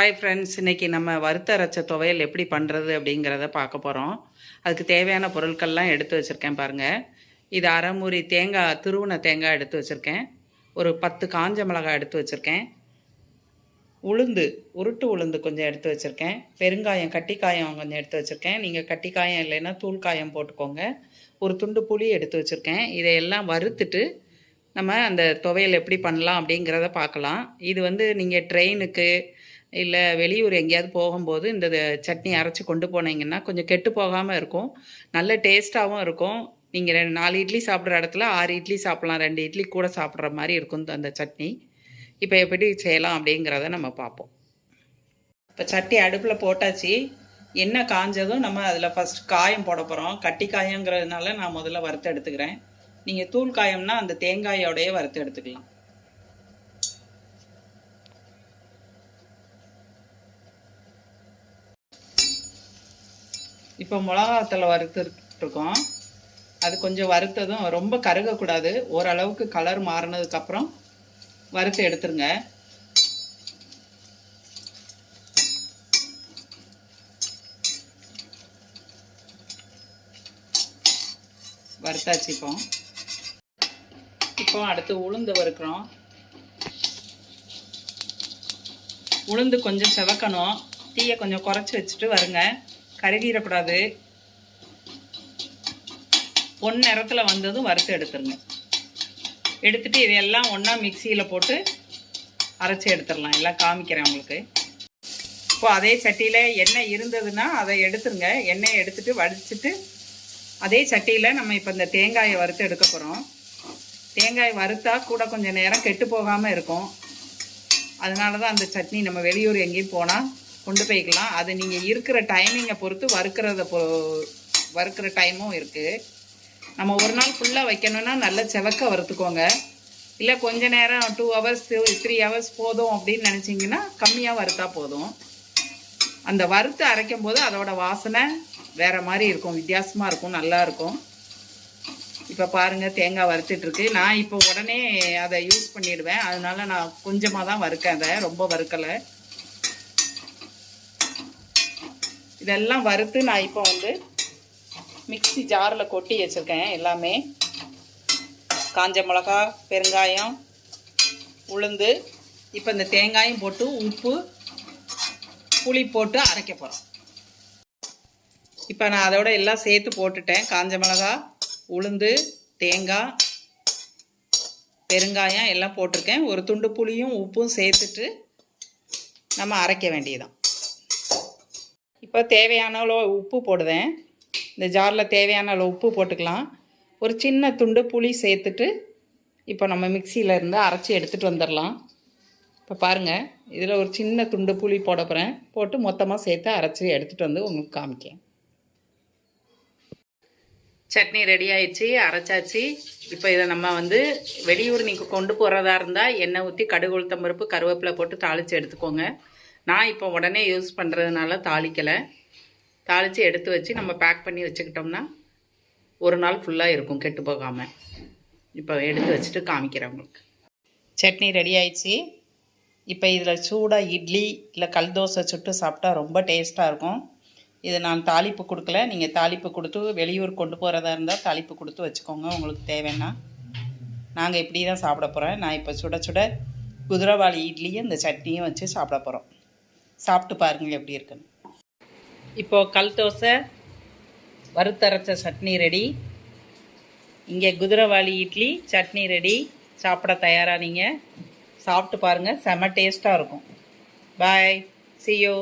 Hi friends, இன்றைக்கி நம்ம வறுத்த அரைச்ச துவையல் எப்படி பண்ணுறது அப்படிங்கிறத பார்க்க போகிறோம். அதுக்கு தேவையான பொருட்கள்லாம் எடுத்து வச்சுருக்கேன் பாருங்கள். இது அரை மூடி தேங்காய், துருவின தேங்காய் எடுத்து வச்சுருக்கேன். ஒரு 10 காஞ்ச மிளகாய் எடுத்து வச்சுருக்கேன். உளுந்து, உருட்டு உளுந்து கொஞ்சம் எடுத்து வச்சுருக்கேன். பெருங்காயம், கட்டிக்காயம் கொஞ்சம் எடுத்து வச்சுருக்கேன். நீங்கள் கட்டிக்காயம் இல்லைன்னா தூள் காயம் போட்டுக்கோங்க. ஒரு துண்டு புளி எடுத்து வச்சுருக்கேன். இதையெல்லாம் வறுத்துட்டு நம்ம அந்த துவையல் எப்படி பண்ணலாம் அப்படிங்கிறத பார்க்கலாம். இது நீங்கள் ட்ரெயினுக்கு இல்லை வெளியூர் எங்கேயாவது போகும்போது இந்த சட்னி அரைச்சி கொண்டு போனீங்கன்னா கொஞ்சம் கெட்டு போகாமல் இருக்கும், நல்ல டேஸ்ட்டாகவும் இருக்கும். நீங்கள் 4 இட்லி சாப்பிட்ற இடத்துல 6 இட்லி சாப்பிட்லாம், 2 இட்லி கூட சாப்பிட்ற மாதிரி இருக்கும் அந்த சட்னி. இப்போ எப்படி செய்யலாம் அப்படிங்கிறத நம்ம பார்ப்போம். இப்போ சட்டி அடுப்பில் போட்டாச்சு. எண்ணெய் காஞ்சதும் நம்ம அதில் ஃபஸ்ட் காயம் போட போகிறோம். கட்டி காயங்கிறதுனால நான் முதல்ல வறுத்து எடுத்துக்கிறேன். நீங்கள் தூள் காயம்னா அந்த தேங்காயோடையே வறுத்து எடுத்துக்கலாம். இப்போ மிளகாத்தூளை வறுத்துருக்கோம். அது கொஞ்சம் வறுத்ததும் ரொம்ப கருகக்கூடாது, ஓரளவுக்கு கலர் மாறினதுக்கப்புறம் வறுத்து எடுத்துருங்க. வறுத்தாச்சு. இப்போ அடுத்து உளுந்து வறுக்கிறோம். உளுந்து கொஞ்சம் செவக்கணும். தீயை கொஞ்சம் குறைச்சி வச்சுட்டு வருங்க, கருகிடக்கூடாது. நேரத்தில் வந்ததும் வறுத்து எடுத்துருங்க. எடுத்துட்டு இதையெல்லாம் ஒன்றா மிக்சியில் போட்டு அரைச்சி எடுத்துடலாம். எல்லாம் காமிக்கிறேன் உங்களுக்கு. இப்போ அதே சட்டியில் எண்ணெய் இருந்ததுன்னா அதை எடுத்துருங்க. எண்ணெயை எடுத்துட்டு வடிச்சிட்டு அதே சட்டியில் நம்ம இப்போ இந்த தேங்காயை வறுத்து எடுக்க போகிறோம். தேங்காய் வறுத்தா கூட கொஞ்சம் நேரம் கெட்டு போகாமல் இருக்கும். அதனால தான் அந்த சட்னி நம்ம வெளியூர் எங்கேயும் போனால் கொண்டு போய்க்கலாம். அது நீங்கள் இருக்கிற டைமிங்கை பொறுத்து வறுக்கிற டைமும் இருக்குது. நம்ம ஒரு நாள் ஃபுல்லாக வைக்கணும்னா நல்ல செவக்க வறுத்துக்கோங்க. இல்லை கொஞ்ச நேரம் 2 hours 3 hours போதும் அப்படின்னு நினச்சிங்கன்னா கம்மியாக வறுத்தா போதும். அந்த வறுத்து அரைக்கும் போது அதோட வாசனை வேறு மாதிரி இருக்கும், வித்தியாசமாக இருக்கும், நல்லாயிருக்கும். இப்போ பாருங்கள், தேங்காய் வறுத்துட்ருக்கு. நான் இப்போ உடனே அதை யூஸ் பண்ணிவிடுவேன், அதனால நான் கொஞ்சமாக தான் வறுக்கேன், அதை ரொம்ப வறுக்கலை. இதெல்லாம் வறுத்து நான் இப்போ மிக்ஸி ஜாரில் கொட்டி வச்சுருக்கேன். எல்லாமே காஞ்ச மிளகா, பெருங்காயம், உளுந்து, இப்போ இந்த தேங்காயும் போட்டு உப்பு புளி போட்டு அரைக்க போகிறோம். இப்போ நான் அதோட எல்லாம் சேர்த்து போட்டுட்டேன். காஞ்ச மிளகா, உளுந்து, தேங்காய், பெருங்காயம் எல்லாம் போட்டிருக்கேன். ஒரு துண்டு புளியும் உப்பும் சேர்த்துட்டு நம்ம அரைக்க வேண்டியதுதான். இப்போ தேவையான அளவு உப்பு போடுவேன். இந்த ஜாரில் தேவையான அளவு உப்பு போட்டுக்கலாம். ஒரு சின்ன துண்டு புளி சேர்த்துட்டு இப்போ நம்ம மிக்சியில் இருந்து அரைச்சி எடுத்துகிட்டு வந்துடலாம். இப்போ பாருங்கள், இதில் ஒரு சின்ன துண்டு புளி போட போகிறேன். போட்டு மொத்தமாக சேர்த்து அரைச்சி எடுத்துகிட்டு வந்து உங்களுக்கு காமிக்கேன். சட்னி ரெடி ஆயிடுச்சு, அரைச்சாச்சு. இப்போ இதை நம்ம வெளியூர் நீங்கள் கொண்டு போகிறதா இருந்தால் எண்ணெய் ஊற்றி கடுகு, உளுத்தம் பருப்பு, கருவேப்பிலை போட்டு தாளித்து எடுத்துக்கோங்க. நான் இப்போ உடனே யூஸ் பண்ணுறதுனால தாளிக்கலை. தாளித்து எடுத்து வச்சு நம்ம பேக் பண்ணி வச்சுக்கிட்டோம்னா ஒரு நாள் ஃபுல்லாக இருக்கும், கெட்டு போகாமல். இப்போ எடுத்து வச்சுட்டு காமிக்கிறேன் உங்களுக்கு. சட்னி ரெடி ஆயிடுச்சு. இப்போ இதில் சூடாக இட்லி இல்லை கல் தோசை சுட்டு சாப்பிட்டா ரொம்ப டேஸ்ட்டாக இருக்கும். இது நான் தாளிப்பு கொடுக்கல, நீங்கள் தாளிப்பு கொடுத்து வெளியூர் கொண்டு போகிறதா இருந்தால் தாளிப்பு கொடுத்து வச்சுக்கோங்க உங்களுக்கு தேவைன்னா. நாங்கள் இப்படி தான் சாப்பிட போகிறோம். நான் இப்போ சுட சுட குதிரைவாளி இட்லியும் இந்த சட்னியும் வச்சு சாப்பிட போகிறோம். சாப்பிட்டு பாருங்கள் எப்படி இருக்குன்னு. இப்போது கல் தோசை, வறுத்தரைச்ச சட்னி ரெடி. இங்கே குதிரைவாளி இட்லி, சட்னி ரெடி. சாப்பிட தயாராக நீங்கள் சாப்பிட்டு பாருங்கள், செம டேஸ்ட்டாக இருக்கும். பாய், see you.